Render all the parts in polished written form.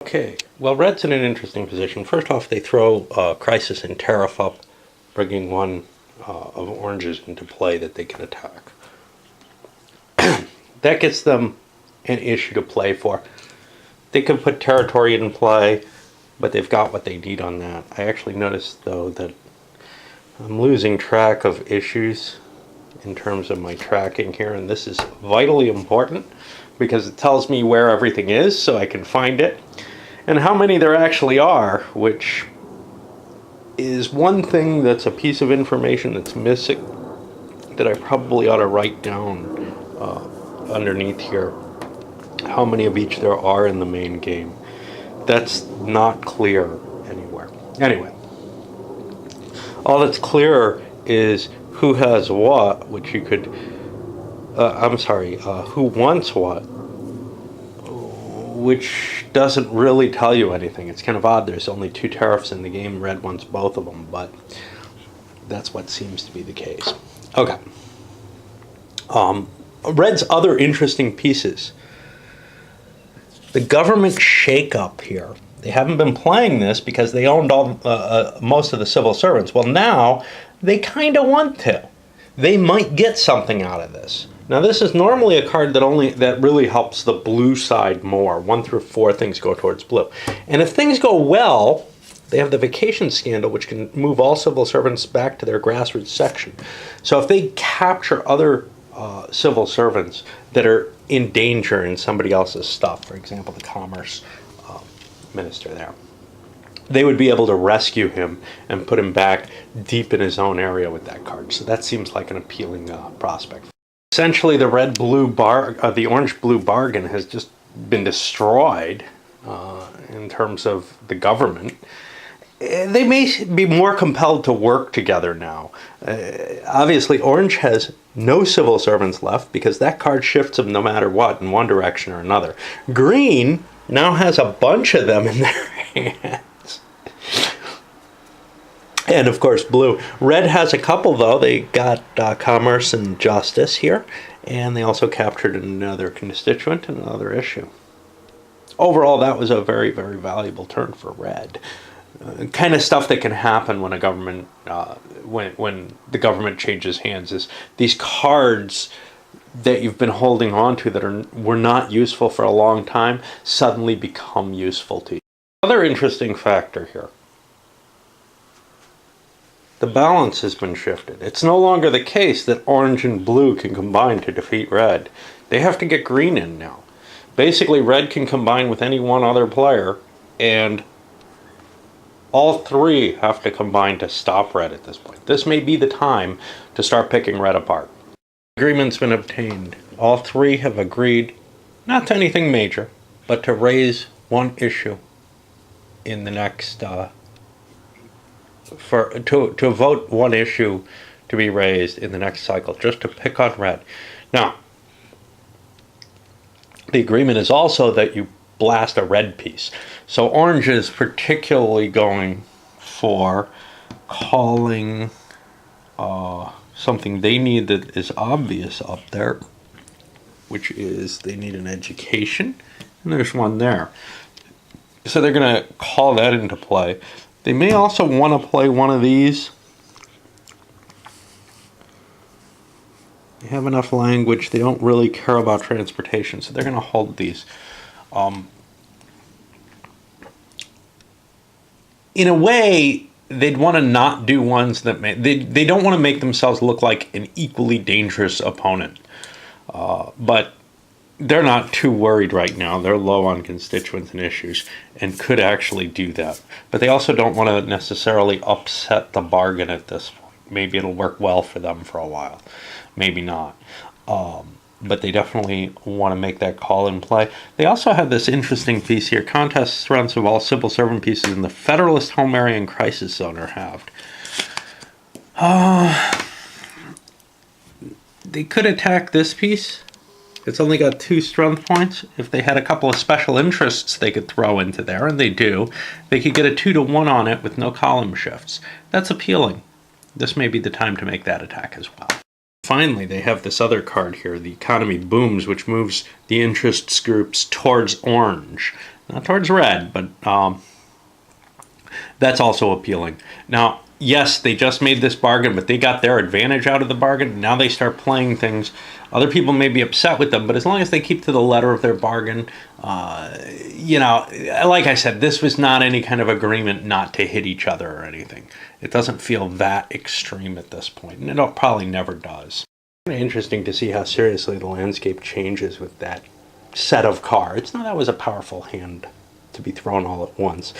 Okay, well, red's in an interesting position. First off, they throw Crisis and Tariff up, bringing one of orange's into play that they can attack. That gets them an issue to play for. They could put Territory in play, but they've got what they need on that. I actually noticed, though, that I'm losing track of issues in terms of my tracking here, and this is vitally important because it tells me where everything is so I can find it and how many there actually are, which is one thing that's a piece of information that's missing that I probably ought to write down underneath here, how many of each there are in the main game. That's not clear anywhere. Anyway, all that's clear is who has what, which you could, who wants what, which doesn't really tell you anything. It's kind of odd. There's only 2 tariffs in the game. Red wants both of them, but that's what seems to be the case. Okay. Red's other interesting pieces. The government shakeup here. They haven't been playing this because they owned all most of the civil servants. Well, now they kind of want to. They might get something out of this. Now, this is normally a card that really helps the blue side more. 1 through 4 things go towards blue. And if things go well, they have the vacation scandal, which can move all civil servants back to their grassroots section. So if they capture other civil servants that are in danger in somebody else's stuff, for example, the commerce minister there, they would be able to rescue him and put him back deep in his own area with that card. So that seems like an appealing prospect. Essentially, the the orange-blue bargain has just been destroyed in terms of the government. They may be more compelled to work together now. Obviously, orange has no civil servants left because that card shifts them no matter what in one direction or another. Green now has a bunch of them in their hands. And of course, blue. Red has a couple, though. They got commerce and justice here, and they also captured another constituent and another issue. Overall, that was a very, very valuable turn for red. Kind of stuff that can happen when a government, when the government changes hands, is these cards that you've been holding on to that were not useful for a long time suddenly become useful to you. Another interesting factor here. The balance has been shifted. It's no longer the case that orange and blue can combine to defeat red. They have to get green in now. Basically, red can combine with any one other player, and all 3 have to combine to stop red at this point. This may be the time to start picking red apart. Agreement's been obtained. All 3 have agreed, not to anything major, but to raise one issue in the next to vote one issue to be raised in the next cycle, just to pick on red. Now, the agreement is also that you blast a red piece. So orange is particularly going for calling something they need that is obvious up there, which is they need an education, and there's one there. So they're going to call that into play. They may also want to play one of these. They have enough language. They don't really care about transportation, so they're going to hold these. In a way, they'd want to not do ones that they don't want to make themselves look like an equally dangerous opponent. But they're not too worried right now. They're low on constituents and issues and could actually do that. But they also don't want to necessarily upset the bargain at this point. Maybe it'll work well for them for a while. Maybe not. But they definitely want to make that call in play. They also have this interesting piece here. Contest strengths of all civil servant pieces in the Federalist home area and crisis zone are halved. They could attack this piece. It's only got 2 strength points. If they had a couple of special interests they could throw into there, and they do, they could get a 2-to-1 on it with no column shifts. That's appealing. This may be the time to make that attack as well. Finally, they have this other card here, the Economy Booms, which moves the interests groups towards orange. not towards red, but that's also appealing. Now, yes, they just made this bargain, but they got their advantage out of the bargain. Now they start playing things. Other people may be upset with them, but as long as they keep to the letter of their bargain, like I said, this was not any kind of agreement not to hit each other or anything. It doesn't feel that extreme at this point, and it probably never does. Kind of interesting to see how seriously the landscape changes with that set of cards. Now, that was a powerful hand to be thrown all at once.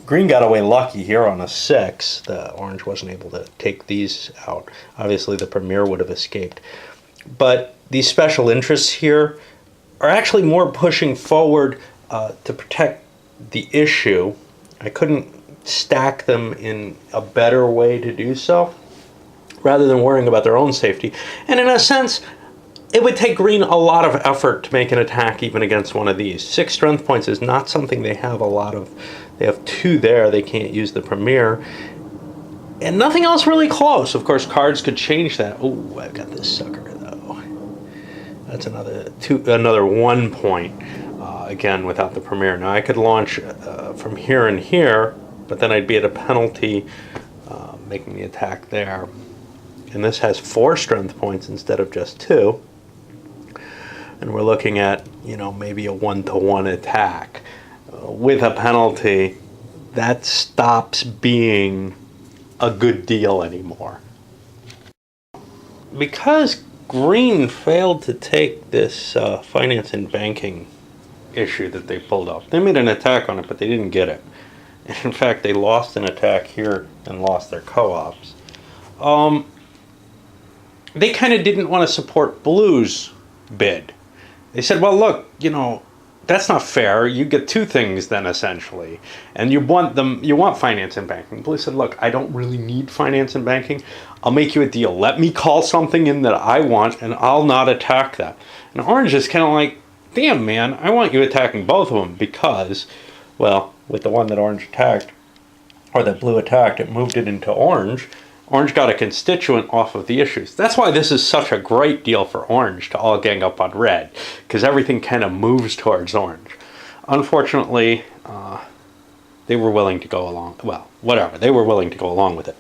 Green got away lucky here on a 6. The orange wasn't able to take these out. Obviously, the premier would have escaped. But these special interests here are actually more pushing forward to protect the issue. I couldn't stack them in a better way to do so, rather than worrying about their own safety. And in a sense, it would take green a lot of effort to make an attack even against one of these. 6 strength points is not something they have a lot of. They have 2 there. They can't use the premier. And nothing else really close. Of course, cards could change that. Oh, I've got this sucker, though. That's another 1 point, again, without the premier. Now, I could launch from here and here, but then I'd be at a penalty making the attack there. And this has 4 strength points instead of just 2. And we're looking at, maybe a 1-to-1 attack. With a penalty, that stops being a good deal anymore. Because green failed to take this finance and banking issue that they pulled off. They made an attack on it, but they didn't get it. And in fact, they lost an attack here and lost their co-ops. They kind of didn't want to support blue's bid. They said, well, look, that's not fair. You get 2 things then, essentially. And you want finance and banking. Blue said, look, I don't really need finance and banking. I'll make you a deal. Let me call something in that I want, and I'll not attack that. And orange is kind of like, damn, man, I want you attacking both of them because, well, with the one that orange attacked, or that blue attacked, it moved it into orange. Orange got a constituent off of the issues. That's why this is such a great deal for orange to all gang up on red, because everything kind of moves towards orange. Unfortunately, they were willing to go along. Well, whatever. They were willing to go along with it.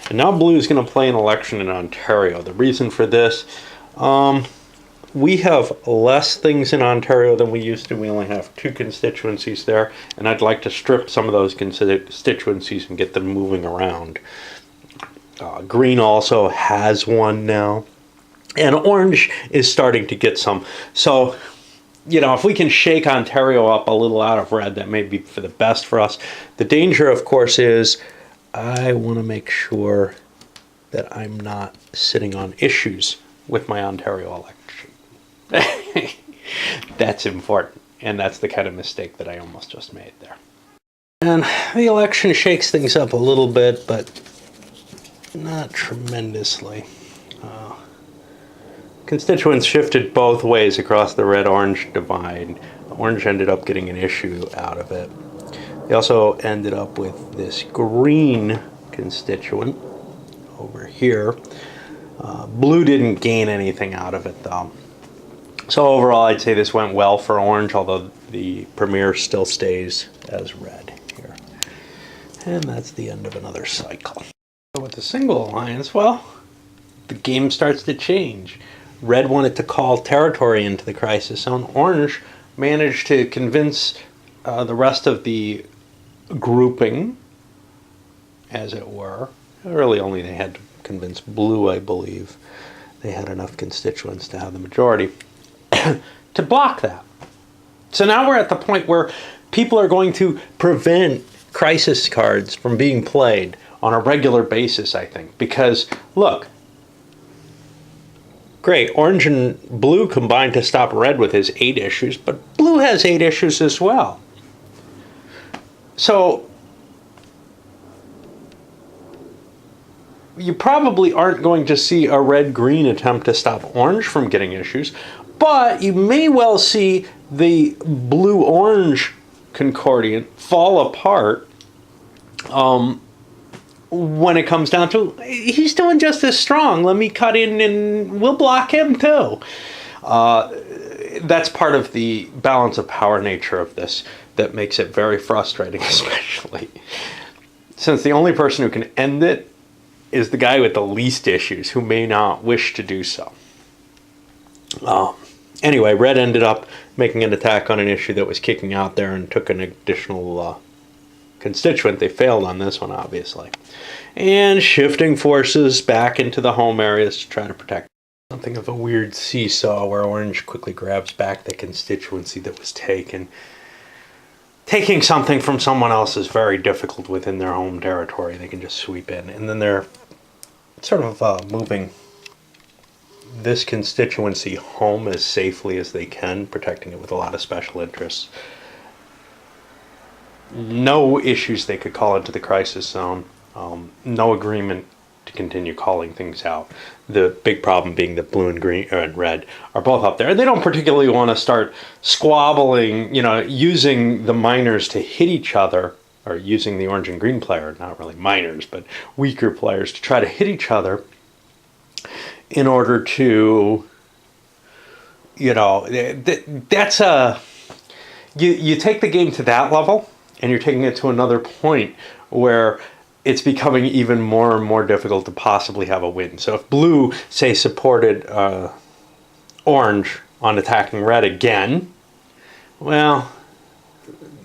And now blue is going to play an election in Ontario. The reason for this, we have less things in Ontario than we used to. We only have 2 constituencies there, and I'd like to strip some of those constituencies and get them moving around. Green also has 1 now, and orange is starting to get some. So, if we can shake Ontario up a little out of red, that may be for the best for us. The danger, of course, is I want to make sure that I'm not sitting on issues with my Ontario election. That's important, and that's the kind of mistake that I almost just made there. And the election shakes things up a little bit, but not tremendously. Constituents shifted both ways across the red-orange divide. Orange ended up getting an issue out of it. They also ended up with this green constituent over here. Blue didn't gain anything out of it, though. So overall, I'd say this went well for orange, although the premier still stays as red here. And that's the end of another cycle. With the single alliance, well, the game starts to change. Red wanted to call territory into the crisis zone. Orange managed to convince the rest of the grouping, as it were. Really only they had to convince blue, I believe. They had enough constituents to have the majority to block that. So now we're at the point where people are going to prevent crisis cards from being played on a regular basis, I think. Because, look, great, orange and blue combined to stop red with his 8 issues, but blue has 8 issues as well. So, you probably aren't going to see a red-green attempt to stop orange from getting issues, but you may well see the blue-orange concordiant fall apart when it comes down to, he's doing just as strong. Let me cut in and we'll block him too. that's part of the balance of power nature of this that makes it very frustrating, especially since the only person who can end it is the guy with the least issues, who may not wish to do so. Anyway, Red ended up making an attack on an issue that was kicking out there and took an additional constituent. They failed on this one, obviously. And shifting forces back into the home areas to try to protect. Something of a weird seesaw where Orange quickly grabs back the constituency that was taken. Taking something from someone else is very difficult within their home territory. They can just sweep in. And then they're sort of moving this constituency home as safely as they can, protecting it with a lot of special interests. No issues they could call into the crisis zone. No agreement to continue calling things out. The big problem being that blue and green and red are both up there. And they don't particularly want to start squabbling, using the minors to hit each other, or using the orange and green player, not really minors, but weaker players to try to hit each other in order to, that's you take the game to that level and you're taking it to another point where it's becoming even more and more difficult to possibly have a win. So if blue, say, supported orange on attacking red again, well,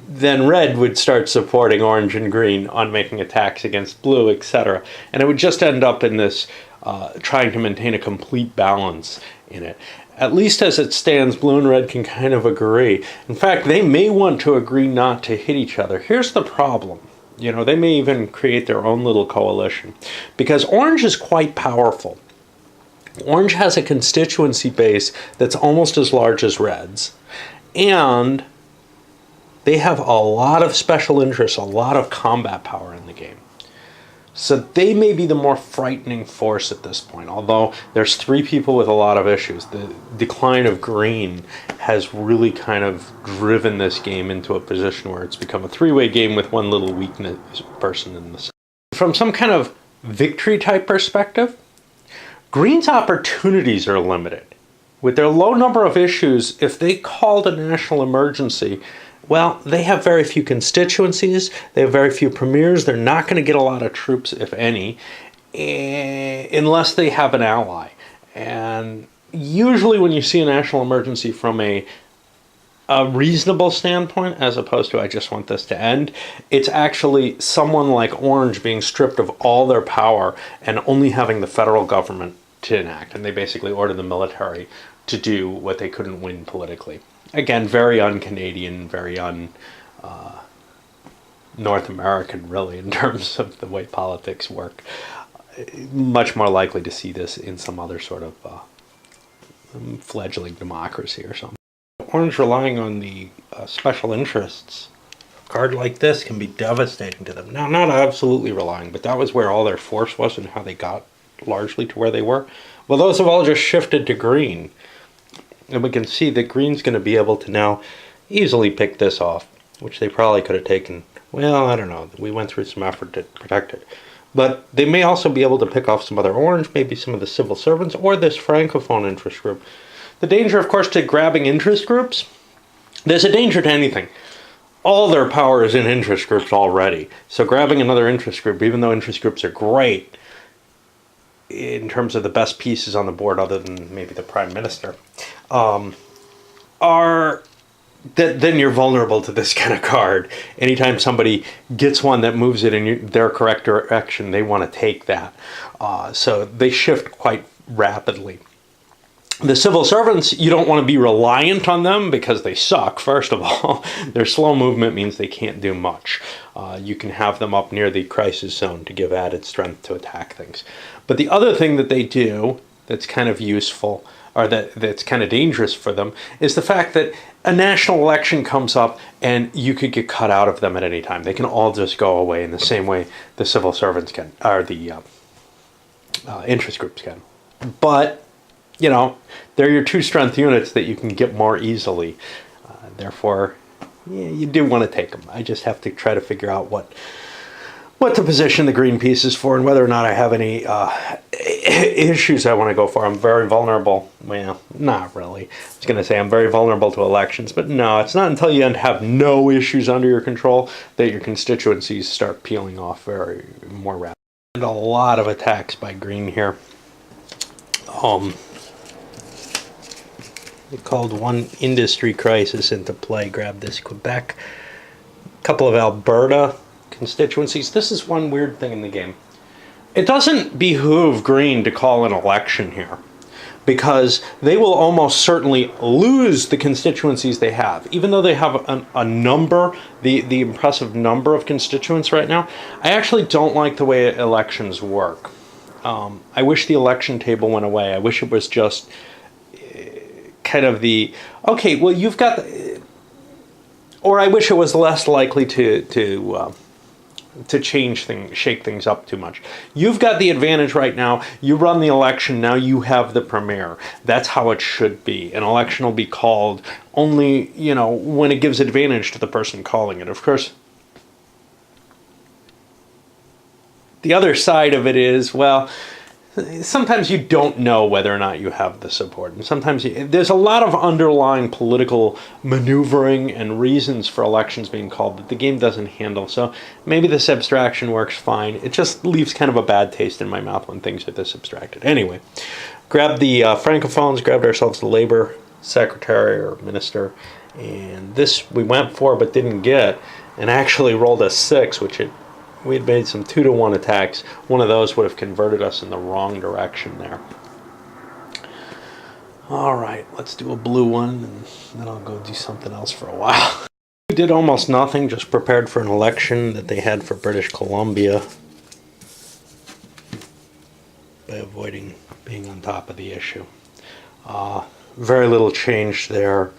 then red would start supporting orange and green on making attacks against blue, etc. And it would just end up in this trying to maintain a complete balance in it. At least as it stands, blue and red can kind of agree. In fact, they may want to agree not to hit each other. Here's the problem. They may even create their own little coalition, because orange is quite powerful. Orange has a constituency base that's almost as large as red's, and they have a lot of special interests, a lot of combat power in the game. So they may be the more frightening force at this point, although there's three people with a lot of issues. The decline of green has really kind of driven this game into a position where it's become a three-way game with one little weakness person in the center. From some kind of victory type perspective, green's opportunities are limited. With their low number of issues, if they called a national emergency, well, they have very few constituencies, they have very few premiers, they're not going to get a lot of troops, if any, unless they have an ally. And usually when you see a national emergency from a reasonable standpoint, as opposed to I just want this to end, it's actually someone like Orange being stripped of all their power and only having the federal government to enact. And they basically order the military to do what they couldn't win politically. Again, very un-Canadian, very un-North American, really, in terms of the way politics work. Much more likely to see this in some other sort of fledgling democracy or something. Orange relying on the special interests. A card like this can be devastating to them. Now, not absolutely relying, but that was where all their force was and how they got largely to where they were. Well, those have all just shifted to green. And we can see that green's going to be able to now easily pick this off, which they probably could have taken. Well, I don't know. We went through some effort to protect it. But they may also be able to pick off some other orange, maybe some of the civil servants, or this francophone interest group. The danger, of course, to grabbing interest groups, there's a danger to anything. All their power is in interest groups already. So grabbing another interest group, even though interest groups are great, in terms of the best pieces on the board, other than maybe the prime minister, then you're vulnerable to this kind of card. Anytime somebody gets one that moves it in their correct direction, they want to take that. So they shift quite rapidly. The civil servants, you don't want to be reliant on them because they suck, first of all. Their slow movement means they can't do much. You can have them up near the crisis zone to give added strength to attack things. But the other thing that they do that's kind of useful, or that's kind of dangerous for them, is the fact that a national election comes up and you could get cut out of them at any time. They can all just go away in the same way the civil servants can, or the interest groups can. But they're your two strength units that you can get more easily. Therefore, you do want to take them. I just have to try to figure out what what to position the green pieces for and whether or not I have any issues I want to go for. I'm very vulnerable. Well, not really. I was going to say I'm very vulnerable to elections, but no, it's not until you have no issues under your control that your constituencies start peeling off very more rapidly. And a lot of attacks by green here. It called one industry crisis into play. Grab this Quebec. A couple of Alberta constituencies. This is one weird thing in the game. It doesn't behoove Green to call an election here because they will almost certainly lose the constituencies they have. Even though they have a number, the impressive number of constituents right now, I actually don't like the way elections work. I wish the election table went away. I wish it was just kind of the, okay, well, you've got, or I wish it was less likely to change things, shake things up too much. You've got the advantage right now. You run the election. Now you have the premier. That's how it should be. An election will be called only, when it gives advantage to the person calling it. Of course, the other side of it is, well, sometimes you don't know whether or not you have the support. And sometimes there's a lot of underlying political maneuvering and reasons for elections being called that the game doesn't handle. So maybe this abstraction works fine. It just leaves kind of a bad taste in my mouth when things are this abstracted. Anyway, grabbed the Francophones, grabbed ourselves the Labor Secretary or Minister. And this we went for but didn't get, and actually rolled a 6, which we had made some 2-to-1 attacks. One of those would have converted us in the wrong direction there. All right, let's do a blue one, and then I'll go do something else for a while. We did almost nothing, just prepared for an election that they had for British Columbia by avoiding being on top of the issue. Very little change there.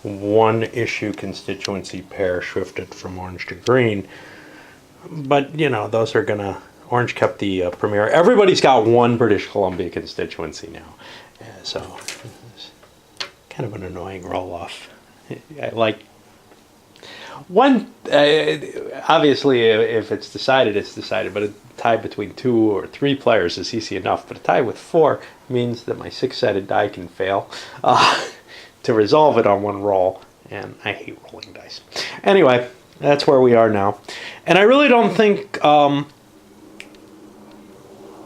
One issue constituency pair shifted from orange to green. But, those are going to... Orange kept the premier. Everybody's got one British Columbia constituency now. So, it's kind of an annoying roll-off. I like... One, obviously, if it's decided, it's decided. But a tie between 2 or 3 players is easy enough. But a tie with 4 means that my 6-sided die can fail to resolve it on one roll. And I hate rolling dice. Anyway... That's where we are now. And I really don't think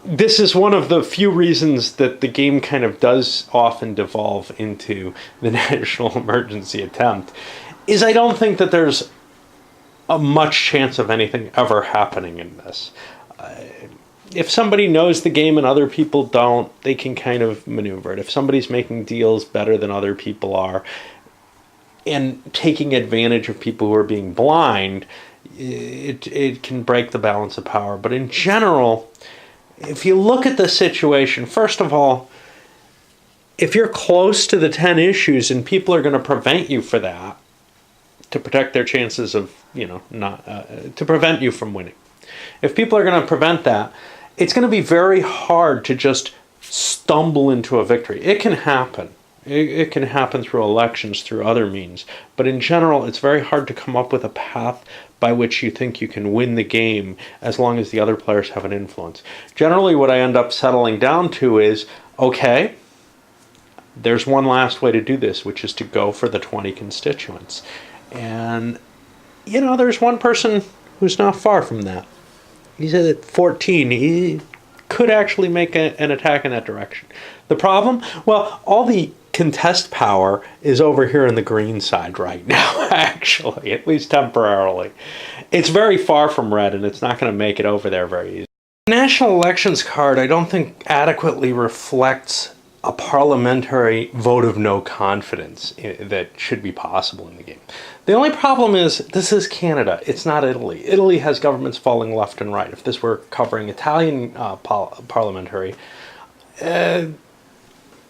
this is one of the few reasons that the game kind of does often devolve into the national emergency attempt, is I don't think that there's a much chance of anything ever happening in this. If somebody knows the game and other people don't, they can kind of maneuver it. If somebody's making deals better than other people are, and taking advantage of people who are being blind, it can break the balance of power. But in general, if you look at the situation, first of all, if you're close to the 10 issues and people are going to prevent you for that, to protect their chances of, to prevent you from winning. If people are going to prevent that, it's going to be very hard to just stumble into a victory. It can happen. It can happen through elections, through other means. But in general, it's very hard to come up with a path by which you think you can win the game as long as the other players have an influence. Generally, what I end up settling down to is, okay, there's one last way to do this, which is to go for the 20 constituents. And, there's one person who's not far from that. He's at 14. He could actually make an attack in that direction. The problem? Well, all the contest power is over here on the green side right now, actually, at least temporarily. It's very far from red, and it's not going to make it over there very easily. The national elections card, I don't think adequately reflects a parliamentary vote of no confidence that should be possible in the game. The only problem is, this is Canada. It's not Italy. Italy has governments falling left and right. If this were covering Italian parliamentary,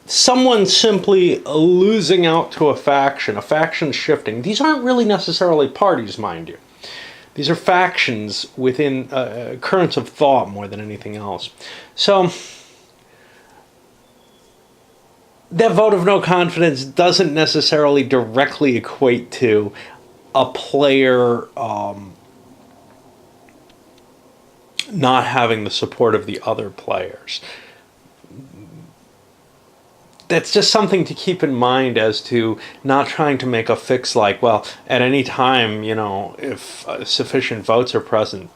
someone simply losing out to a faction shifting. These aren't really necessarily parties, mind you. These are factions within currents of thought more than anything else. So that vote of no confidence doesn't necessarily directly equate to a player not having the support of the other players. That's just something to keep in mind as to not trying to make a fix like, well, at any time, if sufficient votes are present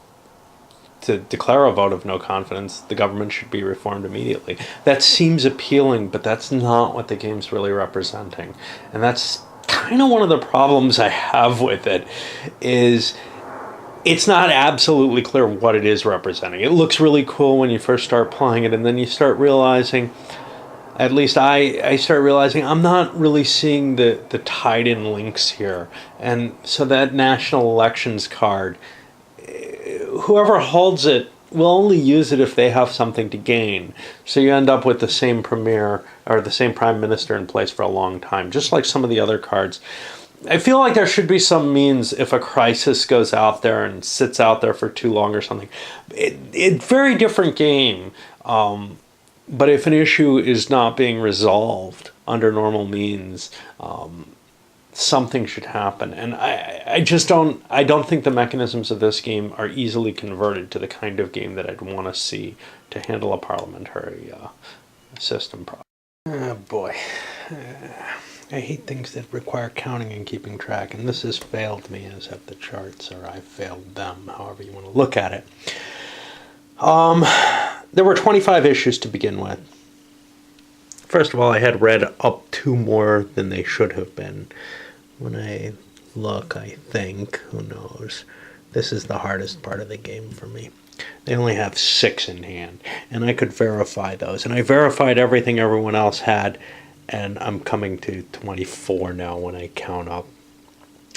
to declare a vote of no confidence, the government should be reformed immediately. That seems appealing, but that's not what the game's really representing. And that's kind of one of the problems I have with it, is it's not absolutely clear what it is representing. It looks really cool when you first start playing it, and then you start realizing, at least I start realizing, I'm not really seeing the tied-in links here. And so that national elections card, whoever holds it will only use it if they have something to gain. So you end up with the same premier or the same prime minister in place for a long time, just like some of the other cards. I feel like there should be some means if a crisis goes out there and sits out there for too long or something. It's very different game. But if an issue is not being resolved under normal means, something should happen. And I don't think the mechanisms of this game are easily converted to the kind of game that I'd want to see to handle a parliamentary system problem. Oh boy. I hate things that require counting and keeping track, and this has failed me, as have the charts, or I've failed them, however you want to look at it. There were 25 issues to begin with. First of all, I had read up 2 more than they should have been. When I look, I think, who knows, this is the hardest part of the game for me. They only have 6 in hand, and I could verify those. And I verified everything everyone else had, and I'm coming to 24 now when I count up.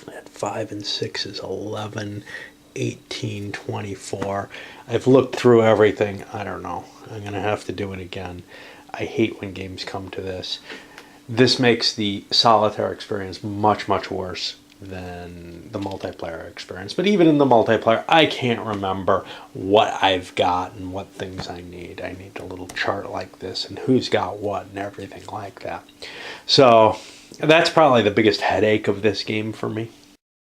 At 5 and 6 is 11, 18, 24. I've looked through everything. I don't know. I'm going to have to do it again. I hate when games come to this. This makes the solitaire experience much, much worse than the multiplayer experience. But even in the multiplayer, I can't remember what I've got and what things I need. I need a little chart like this and who's got what and everything like that. So that's probably the biggest headache of this game for me.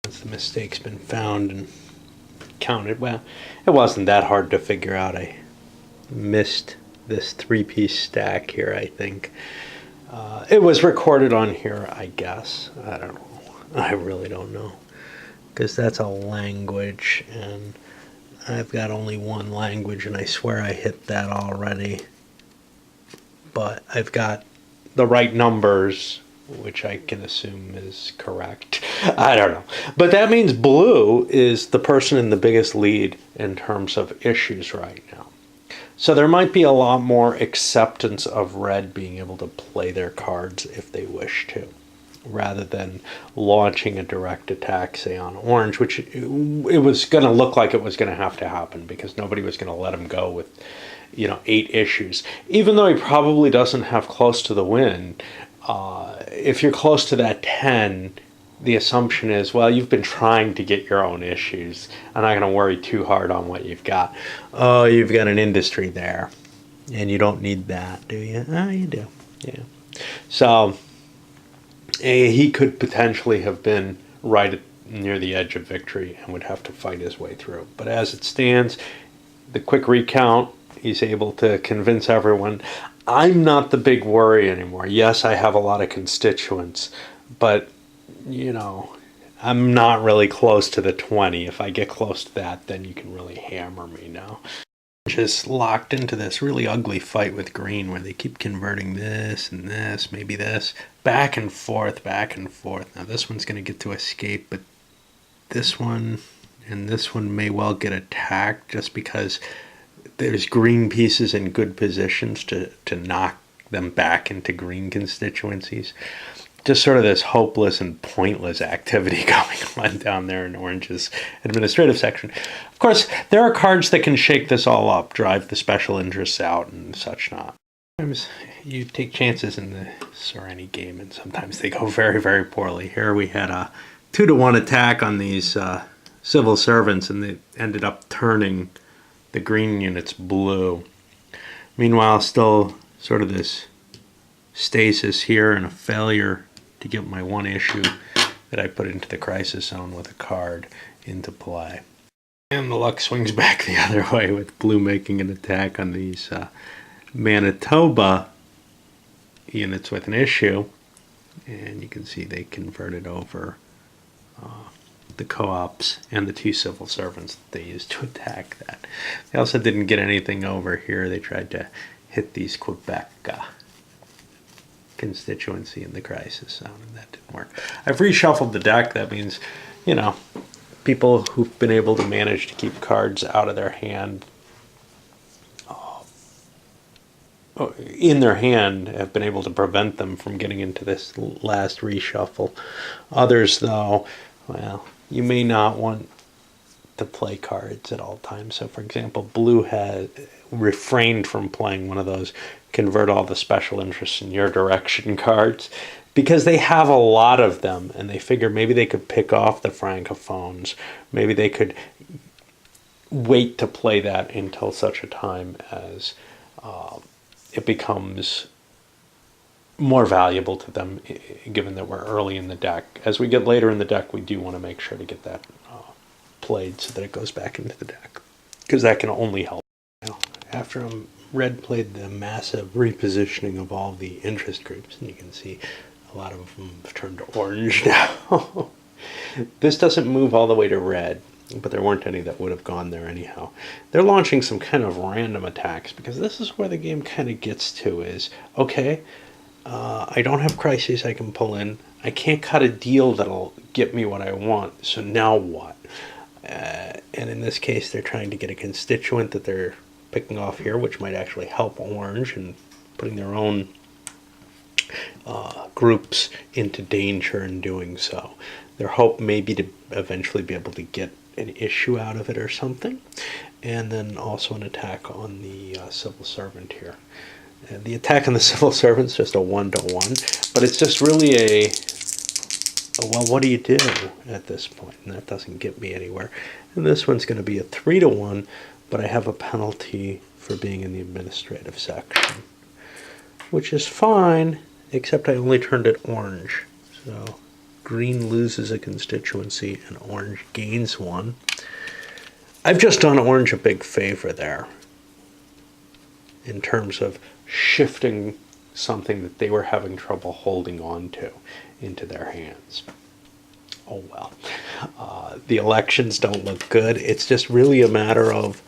Once the mistake's been found and counted, well, it wasn't that hard to figure out. I missed this 3-piece stack here, I think. It was recorded on here, I guess. I don't know. I really don't know, because that's a language, and I've got only one language, and I swear I hit that already. But I've got the right numbers, which I can assume is correct. I don't know. But that means blue is the person in the biggest lead in terms of issues right now. So there might be a lot more acceptance of red being able to play their cards if they wish to, rather than launching a direct attack, say, on orange, which it was going to look like it was going to have to happen because nobody was going to let him go with, 8 issues. Even though he probably doesn't have close to the win, if you're close to that 10, the assumption is, well, you've been trying to get your own issues. I'm not going to worry too hard on what you've got. Oh, you've got an industry there, and you don't need that, do you? Oh, you do. Yeah. So he could potentially have been right near the edge of victory and would have to fight his way through. But as it stands, the quick recount, he's able to convince everyone. I'm not the big worry anymore. Yes, I have a lot of constituents, but, I'm not really close to the 20. If I get close to that, then you can really hammer me now. Just locked into this really ugly fight with green where they keep converting this and this, maybe this, back and forth, back and forth. Now this one's going to get to escape, but this one and this one may well get attacked just because there's green pieces in good positions to knock them back into green constituencies. Just sort of this hopeless and pointless activity going on down there in Orange's administrative section. Of course, there are cards that can shake this all up, drive the special interests out and such not. Sometimes you take chances in this or any game, and sometimes they go very, very poorly. Here we had a 2-to-1 attack on these civil servants, and they ended up turning the green units blue. Meanwhile, still sort of this stasis here and a failure to get my one issue that I put into the crisis zone with a card into play. And the luck swings back the other way with blue making an attack on these Manitoba units with an issue. And you can see they converted over the co-ops and the 2 civil servants that they used to attack that. They also didn't get anything over here. They tried to hit these Quebec constituency in the crisis zone, and that didn't work. I've reshuffled the deck. That means, people who've been able to manage to keep cards out of their hand, in their hand, have been able to prevent them from getting into this last reshuffle. Others, though, well, you may not want to play cards at all times. So, for example, blue has refrained from playing one of those convert all the special interests in your direction cards because they have a lot of them, and they figure maybe they could pick off the francophones. Maybe they could wait to play that until such a time as it becomes more valuable to them, given that we're early in the deck. As we get later in the deck, we do want to make sure to get that played so that it goes back into the deck, because that can only help. After red played the massive repositioning of all the interest groups, and you can see a lot of them have turned orange now. This doesn't move all the way to red, but there weren't any that would have gone there anyhow. They're launching some kind of random attacks, because this is where the game kind of gets to is, okay, I don't have crises I can pull in. I can't cut a deal that'll get me what I want, so now what? And in this case, they're trying to get a constituent that they're picking off here, which might actually help orange, and putting their own groups into danger in doing so. Their hope may be to eventually be able to get an issue out of it or something, and then also an attack on the civil servant here. And the attack on the civil servant is just a 1-to-1, but it's just really well, what do you do at this point? And that doesn't get me anywhere. And this one's going to be a 3-to-1, but I have a penalty for being in the administrative section, which is fine, except I only turned it orange. So green loses a constituency and orange gains one. I've just done orange a big favor there in terms of shifting something that they were having trouble holding on to into their hands. Oh well. The elections don't look good. It's just really a matter of,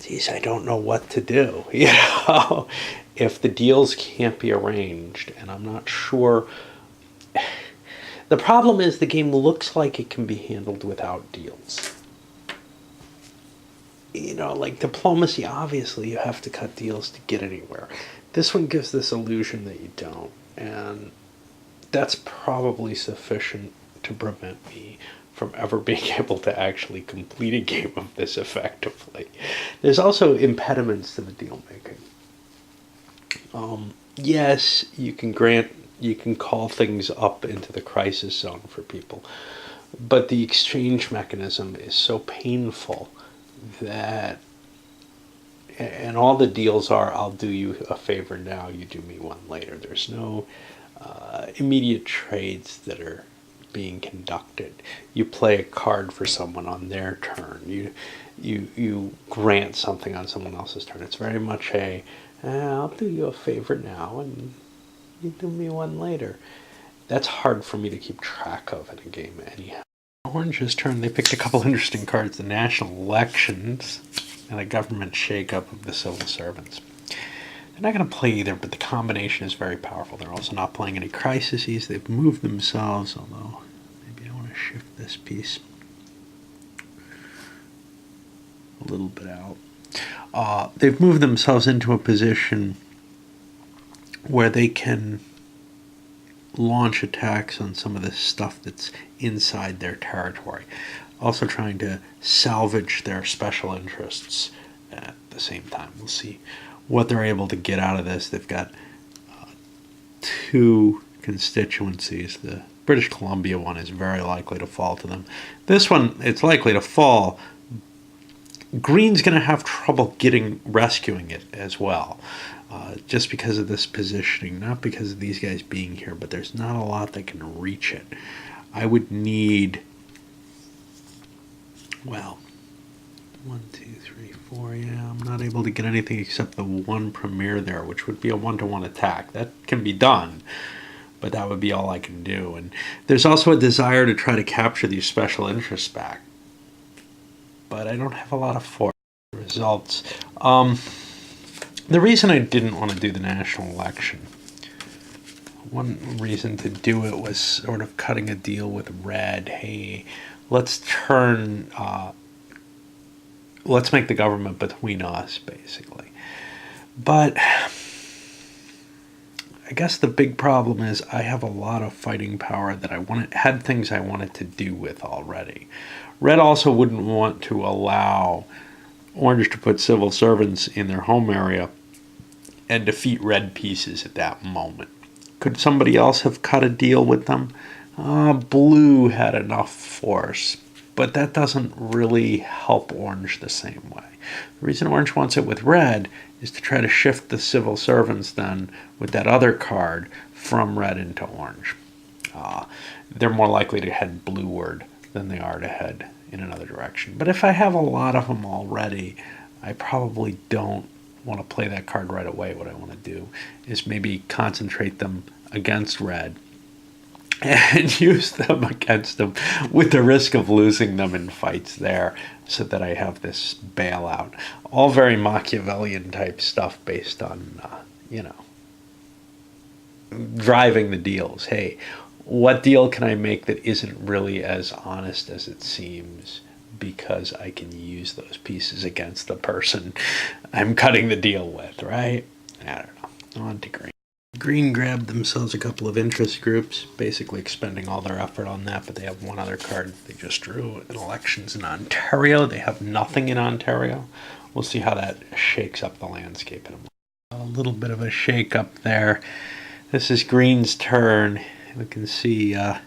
geez, I don't know what to do. If the deals can't be arranged, and I'm not sure. The problem is the game looks like it can be handled without deals. Like diplomacy, obviously you have to cut deals to get anywhere. This one gives this illusion that you don't, and that's probably sufficient to prevent me from ever being able to actually complete a game of this effectively. There's also impediments to the deal making. Yes, you can call things up into the crisis zone for people, but the exchange mechanism is so painful that, and all the deals are, I'll do you a favor now, you do me one later. There's no immediate trades that are being conducted. You play a card for someone on their turn. You grant something on someone else's turn. It's very much I'll do you a favor now and you do me one later. That's hard for me to keep track of in a game anyhow. Orange's turn, they picked a couple interesting cards: the national elections and a government shakeup of the civil servants. They're not going to play either, but the combination is very powerful. They're also not playing any crises. They've moved themselves, although maybe I want to shift this piece a little bit out. They've moved themselves into a position where they can launch attacks on some of the stuff that's inside their territory. Also trying to salvage their special interests at the same time. We'll see what they're able to get out of this. They've got 2 constituencies. The British Columbia one is very likely to fall to them. This one, it's likely to fall. Green's going to have trouble rescuing it as well, just because of this positioning, not because of these guys being here, but there's not a lot that can reach it. I would need, well, 1, 2, 3, 4. Yeah, I'm not able to get anything except the one premier there, which would be a 1-to-1 attack. That can be done, but that would be all I can do. And there's also a desire to try to capture these special interests back, but I don't have a lot of force results. The reason I didn't want to do the national election, one reason to do it was sort of cutting a deal with Red. Hey, let's make the government between us, basically. But I guess the big problem is I have a lot of fighting power that had things I wanted to do with already. Red also wouldn't want to allow Orange to put civil servants in their home area and defeat Red pieces at that moment. Could somebody else have cut a deal with them? Blue had enough force, but that doesn't really help Orange the same way. The reason Orange wants it with Red is to try to shift the civil servants then with that other card from Red into Orange. They're more likely to head blueward than they are to head in another direction. But if I have a lot of them already, I probably don't want to play that card right away. What I want to do is maybe concentrate them against Red and use them against them with the risk of losing them in fights there, so that I have this bailout. All very Machiavellian type stuff based on, driving the deals. Hey, what deal can I make that isn't really as honest as it seems, because I can use those pieces against the person I'm cutting the deal with, right? I don't know. On to Green. Green grabbed themselves a couple of interest groups, basically expending all their effort on that, but they have one other card they just drew in elections in Ontario. They have nothing in Ontario. We'll see how that shakes up the landscape in a moment. A little bit of a shake up there. This is Green's turn. We can see the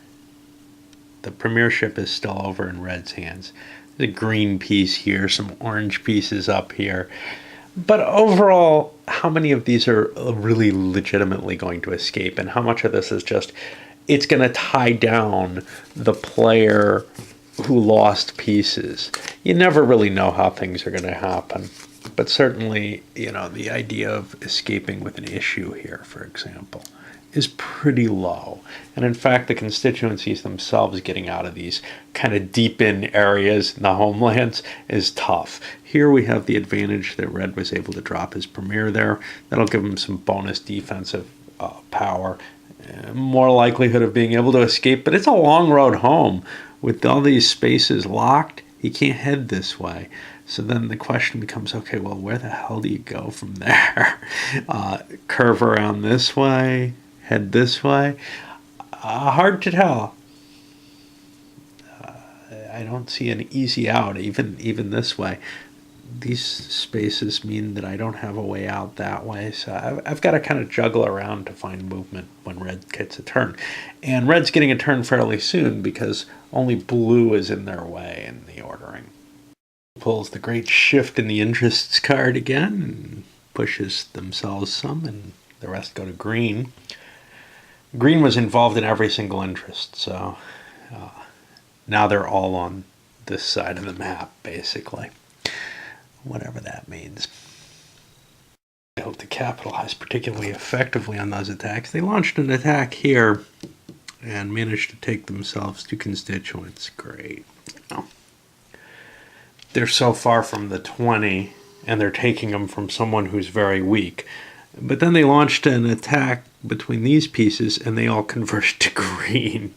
premiership is still over in Red's hands. There's a green piece here, some orange pieces up here. But overall, how many of these are really legitimately going to escape? And how much of this is just, it's going to tie down the player who lost pieces? You never really know how things are going to happen. But certainly, the idea of escaping with an issue here, for example, is pretty low. And in fact, the constituencies themselves getting out of these kind of deep in areas in the homelands is tough. Here we have the advantage that Red was able to drop his premier there. That'll give him some bonus defensive power, more likelihood of being able to escape. But it's a long road home. With all these spaces locked, he can't head this way. So then the question becomes, okay, well, where the hell do you go from there? Curve around this way? Head this way? Hard to tell. I don't see an easy out, even this way. These spaces mean that I don't have a way out that way, so I've got to kind of juggle around to find movement when Red gets a turn. And Red's getting a turn fairly soon because only Blue is in their way in the ordering. Pulls the Great Shift in the Interests card again and pushes themselves some, and the rest go to Green. Green was involved in every single interest, so now they're all on this side of the map, basically. Whatever that means. I hope to capitalize particularly effectively on those attacks. They launched an attack here and managed to take themselves to constituents. Great. They're so far from the 20, and they're taking them from someone who's very weak. But then they launched an attack between these pieces, and they all converged to Green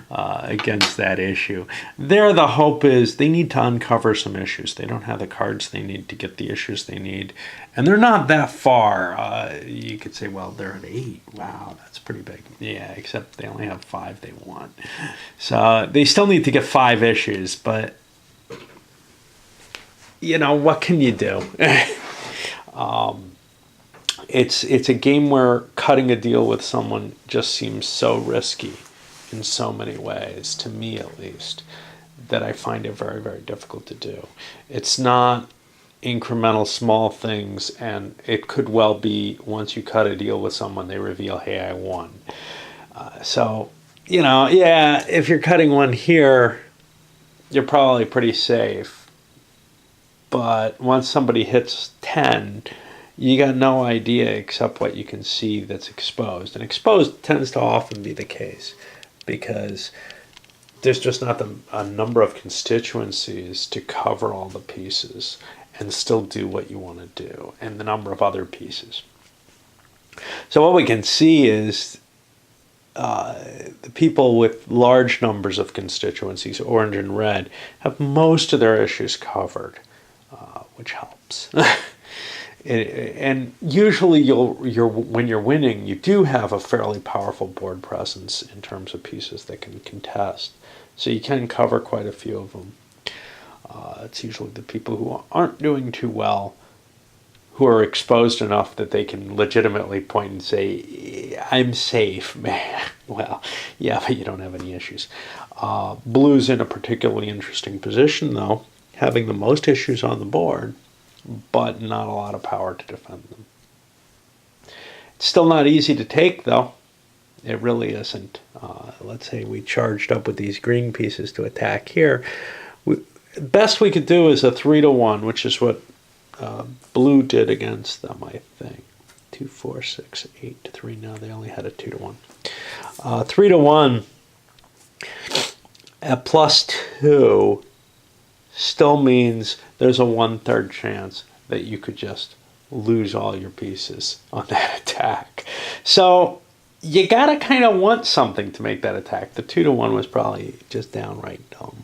against that issue. There, the hope is they need to uncover some issues. They don't have the cards they need to get the issues they need. And they're not that far. You could say, well, they're at 8. Wow, that's pretty big. Yeah, except they only have 5 they want. So they still need to get 5 issues, but, what can you do? It's a game where cutting a deal with someone just seems so risky in so many ways, to me at least, that I find it very, very difficult to do. It's not incremental small things, and it could well be once you cut a deal with someone, they reveal, hey, I won. If you're cutting one here, you're probably pretty safe. But once somebody hits 10, you got no idea except what you can see that's exposed. And exposed tends to often be the case because there's just not a number of constituencies to cover all the pieces and still do what you want to do, and the number of other pieces. So what we can see is the people with large numbers of constituencies, orange and red, have most of their issues covered, which helps. And usually when you're winning, you do have a fairly powerful board presence in terms of pieces that can contest. So you can cover quite a few of them. It's usually the people who aren't doing too well, who are exposed enough that they can legitimately point and say, I'm safe, man. Well, yeah, but you don't have any issues. Blue's in a particularly interesting position, though, having the most issues on the board, but not a lot of power to defend them. It's still not easy to take, though. It really isn't. Let's say we charged up with these green pieces to attack here. Best we could do is a 3-1, which is what blue did against them, I think. 2, 4, 6, 8, 3. No, they only had a 2-1. 3-1 at +2 still means there's a 1/3 chance that you could just lose all your pieces on that attack. So you gotta kind of want something to make that attack. The 2-1 was probably just downright dumb.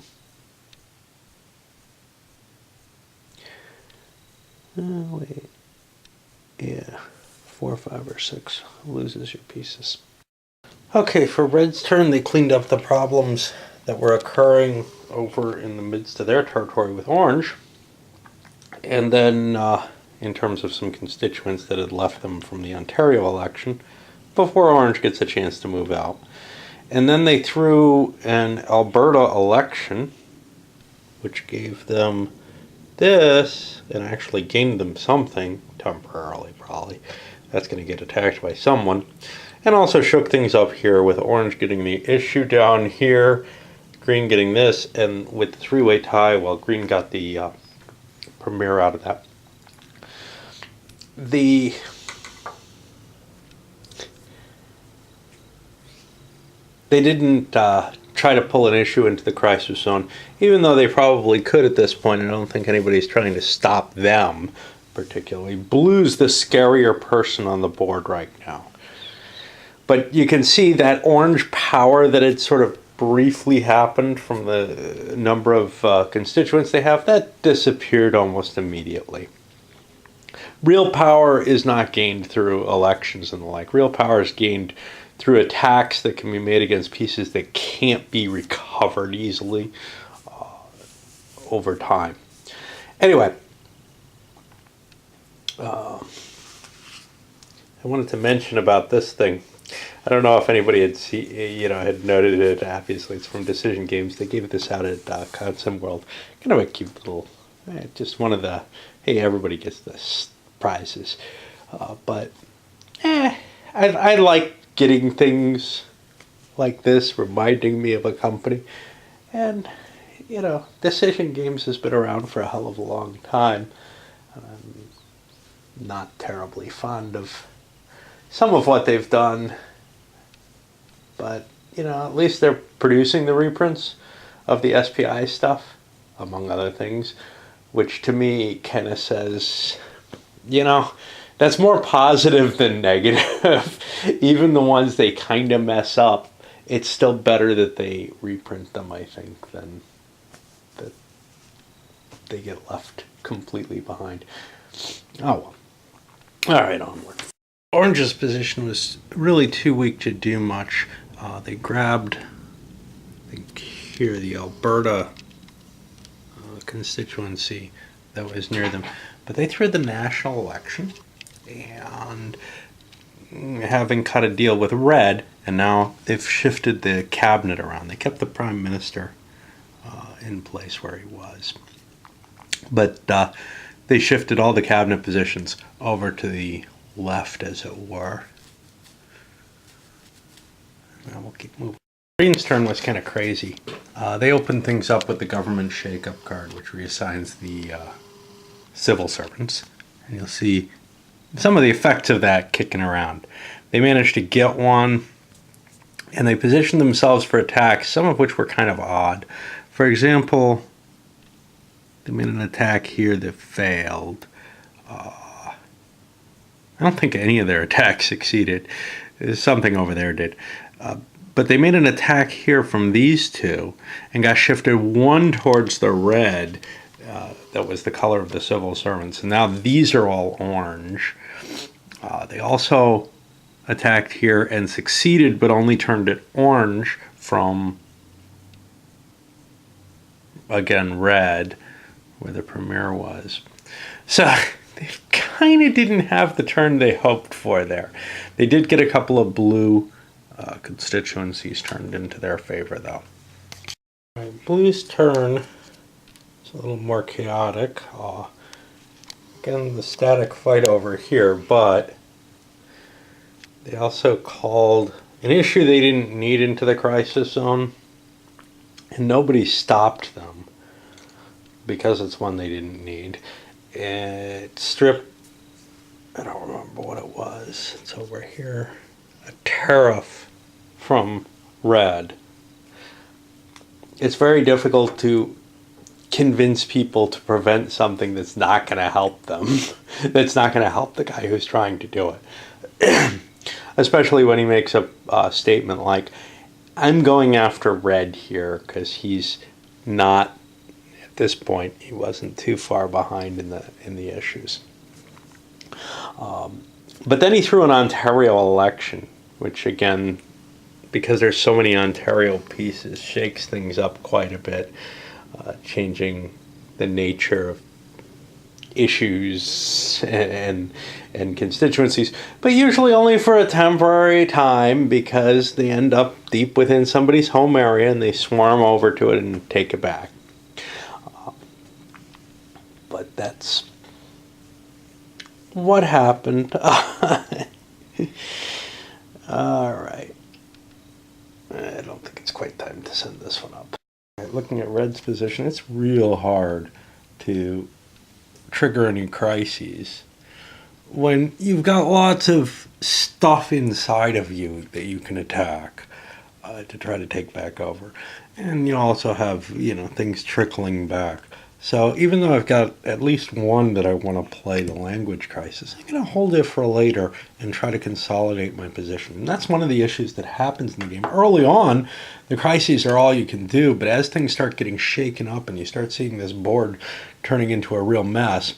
Wait. Yeah. 4, 5, or 6 loses your pieces. Okay, for red's turn, they cleaned up the problems that were occurring over in the midst of their territory with orange. And then, in terms of some constituents that had left them from the Ontario election, before orange gets a chance to move out. And then they threw an Alberta election, which gave them this, and actually gained them something, temporarily probably. That's going to get attacked by someone. And also shook things up here with orange getting the issue down here, green getting this, and with the three-way tie, well, green got the premier out of that. They didn't try to pull an issue into the crisis zone, even though they probably could at this point. I don't think anybody's trying to stop them particularly. Blue's the scarier person on the board right now. But you can see that orange power that had sort of briefly happened from the number of constituents they have, that disappeared almost immediately. Real power is not gained through elections and the like. Real power is gained through attacks that can be made against pieces that can't be recovered easily over time. Anyway, I wanted to mention about this thing. I don't know if anybody had noted it. Obviously, it's from Decision Games. They gave this out at Consim World. Kind of a cute little, just one of the, hey, everybody gets the prizes. But I like getting things like this, reminding me of a company. And, Decision Games has been around for a hell of a long time. I'm not terribly fond of some of what they've done. But, at least they're producing the reprints of the SPI stuff, among other things, which to me kind of says, that's more positive than negative. Even the ones they kind of mess up, it's still better that they reprint them, I think, than that they get left completely behind. Oh, well. All right, onward. Orange's position was really too weak to do much. They grabbed, I think here, the Alberta constituency that was near them. But they threw the national election, and having cut a deal with red, and now they've shifted the cabinet around. They kept the prime minister in place where he was. But they shifted all the cabinet positions over to the left, as it were. Now we'll keep moving. Green's turn was kind of crazy. They opened things up with the government shake-up card, which reassigns the civil servants. And you'll see some of the effects of that kicking around. They managed to get one, and they positioned themselves for attacks, some of which were kind of odd. For example, they made an attack here that failed. I don't think any of their attacks succeeded. Something over there did. But they made an attack here from these two and got shifted one towards the red that was the color of the civil servants. And now these are all orange. They also attacked here and succeeded, but only turned it orange from, again, red, where the premier was. So they kind of didn't have the turn they hoped for there. They did get a couple of blue constituencies turned into their favor, though. Right, blue's turn is a little more chaotic. Again, the static fight over here, but they also called an issue they didn't need into the crisis zone, and nobody stopped them because it's one they didn't need. It stripped, I don't remember what it was, it's over here, a tariff from red. It's very difficult to convince people to prevent something that's not going to help them, that's not going to help the guy who's trying to do it. Especially when he makes a statement like, I'm going after red here because he's not, at this point, he wasn't too far behind in the issues. But then he threw an Ontario election, which again, because there's so many Ontario pieces, shakes things up quite a bit, changing the nature of issues and constituencies, but usually only for a temporary time because they end up deep within somebody's home area and they swarm over to it and take it back. But that's what happened. All right. I don't think it's quite time to send this one up. All right, looking at red's position, it's real hard to trigger any crises when you've got lots of stuff inside of you that you can attack to try to take back over, and you also have things trickling back. So even though I've got at least one that I want to play, the language crisis, I'm going to hold it for later and try to consolidate my position. And that's one of the issues that happens in the game. Early on, the crises are all you can do, but as things start getting shaken up and you start seeing this board turning into a real mess,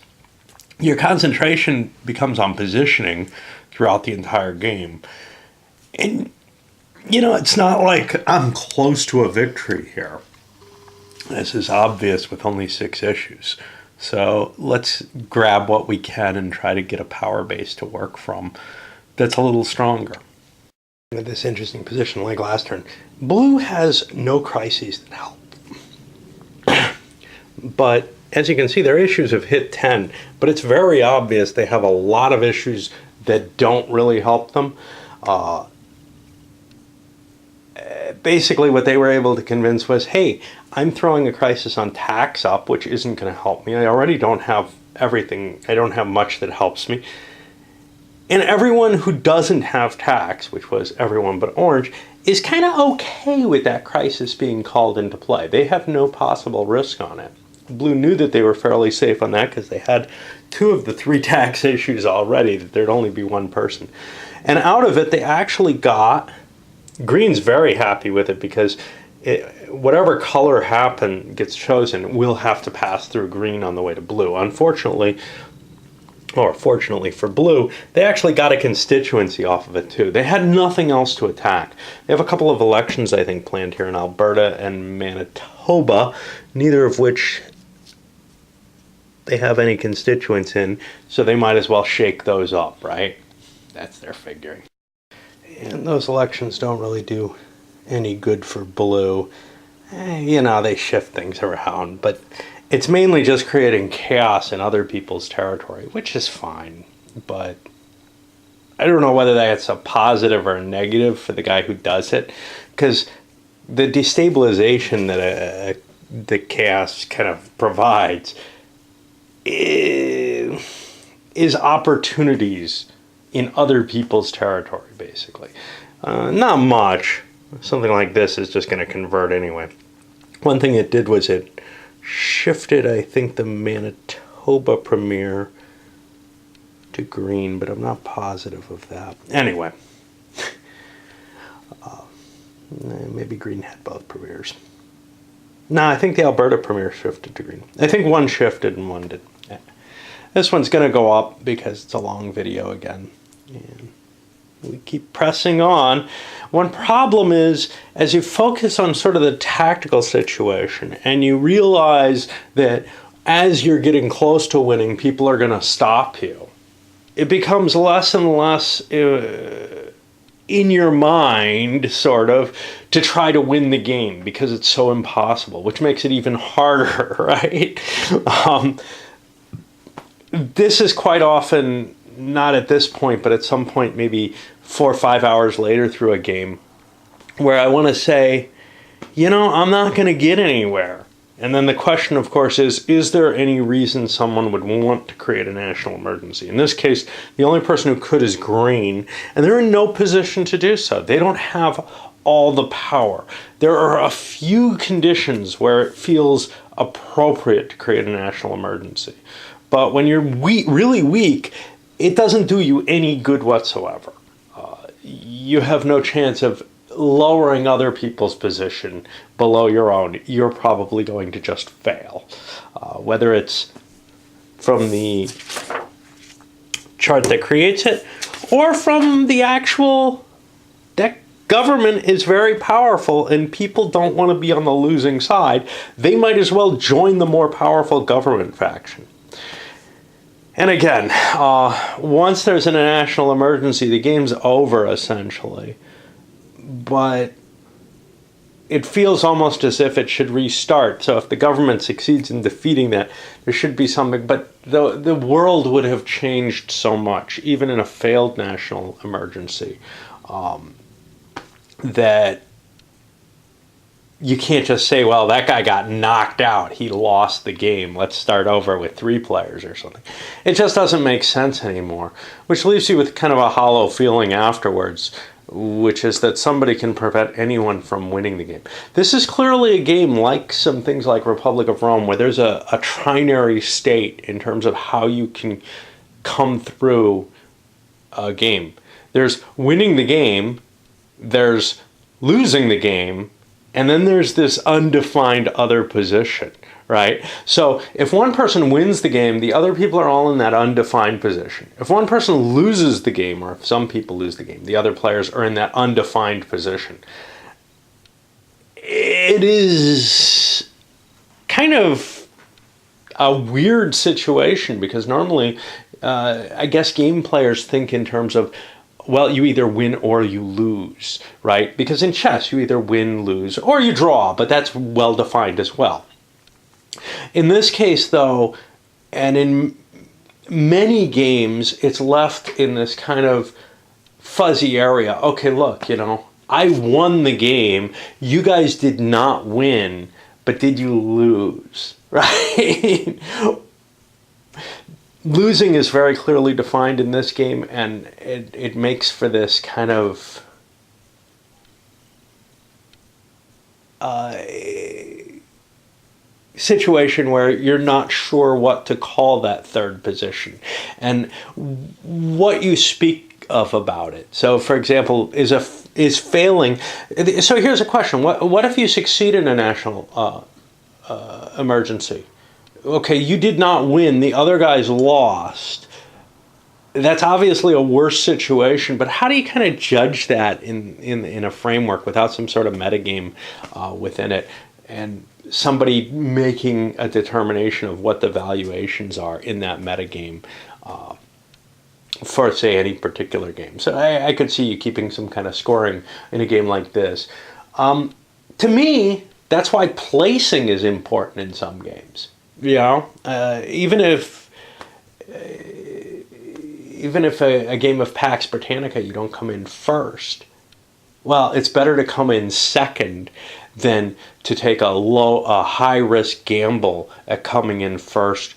your concentration becomes on positioning throughout the entire game. And, it's not like I'm close to a victory here. This is obvious with only 6 issues. So let's grab what we can and try to get a power base to work from that's a little stronger. In this interesting position, like last turn, blue has no crises that help. But as you can see, their issues have hit 10, but it's very obvious they have a lot of issues that don't really help them. Basically what they were able to convince was, hey, I'm throwing a crisis on tax up, which isn't going to help me. I already don't have everything. I don't have much that helps me. And everyone who doesn't have tax, which was everyone but orange, is kind of okay with that crisis being called into play. They have no possible risk on it. Blue knew that they were fairly safe on that because they had 2 of the 3 tax issues already, that there'd only be one person. And out of it, they actually got... Green's very happy with it because whatever color gets chosen will have to pass through green on the way to blue. Unfortunately, or fortunately for blue, they actually got a constituency off of it too. They had nothing else to attack. They have a couple of elections, I think, planned here in Alberta and Manitoba, neither of which they have any constituents in, so they might as well shake those up, right? That's their figuring. And those elections don't really do any good for blue. They shift things around, but it's mainly just creating chaos in other people's territory, which is fine. But I don't know whether that's a positive or a negative for the guy who does it, because the destabilization that the chaos kind of provides is opportunities in other people's territory, basically. Not much. Something like this is just going to convert anyway. One thing it did was it shifted, I think, the Manitoba Premier to green, but I'm not positive of that. Anyway, maybe green had both premiers. No, I think the Alberta Premier shifted to green. I think one shifted and one did. This one's going to go up because it's a long video again. And we keep pressing on. One problem is, as you focus on sort of the tactical situation and you realize that as you're getting close to winning, people are going to stop you, it becomes less and less in your mind, sort of, to try to win the game because it's so impossible, which makes it even harder, right? This is quite often, not at this point, but at some point, maybe 4 or 5 hours later through a game, where I want to say, I'm not going to get anywhere. And then the question, of course, is there any reason someone would want to create a national emergency? In this case, the only person who could is green, and they're in no position to do so. They don't have all the power. There are a few conditions where it feels appropriate to create a national emergency. But when you're really weak, it doesn't do you any good whatsoever. You have no chance of lowering other people's position below your own. You're probably going to just fail. Whether it's from the chart that creates it or from the actual deck. Government is very powerful and people don't want to be on the losing side. They might as well join the more powerful government faction. And again, once there's a national emergency, the game's over, essentially. But it feels almost as if it should restart. So if the government succeeds in defeating that, there should be something. But the world would have changed so much, even in a failed national emergency, that you can't just say, well, that guy got knocked out. He lost the game. Let's start over with 3 players or something. It just doesn't make sense anymore, which leaves you with kind of a hollow feeling afterwards, which is that somebody can prevent anyone from winning the game. This is clearly a game like some things like Republic of Rome, where there's a trinary state in terms of how you can come through a game. There's winning the game, there's losing the game, and then there's this undefined other position, right? So if one person wins the game, the other people are all in that undefined position. If one person loses the game, or if some people lose the game, the other players are in that undefined position. It is kind of a weird situation because normally, I guess game players think in terms of, well, you either win or you lose, right? Because in chess, you either win, lose, or you draw, but that's well defined as well. In this case, though, and in many games, it's left in this kind of fuzzy area. Okay, look, I won the game. You guys did not win, but did you lose, right? Losing is very clearly defined in this game, and it makes for this kind of situation where you're not sure what to call that third position and what you speak of about it. So, for example, is failing. So here's a question: What if you succeed in a national emergency? Okay, you did not win, the other guys lost. That's obviously a worse situation, but how do you kind of judge that in a framework without some sort of metagame within it, and somebody making a determination of what the valuations are in that metagame for, say, any particular game? So I could see you keeping some kind of scoring in a game like this. To me, that's why placing is important in some games. Even if a game of Pax Britannica you don't come in first, well, it's better to come in second than to take a high risk gamble at coming in first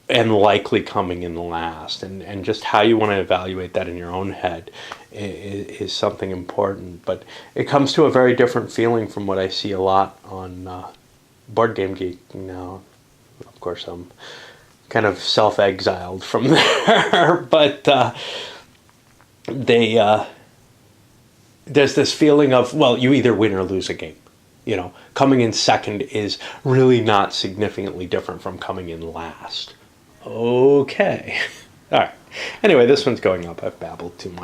and likely coming in last, and just how you want to evaluate that in your own head is something important. But it comes to a very different feeling from what I see a lot on Board Game Geek now. Of course, I'm kind of self-exiled from there, but there's this feeling of, well, you either win or lose a game. Coming in second is really not significantly different from coming in last. Okay. All right. Anyway, this one's going up. I've babbled too much.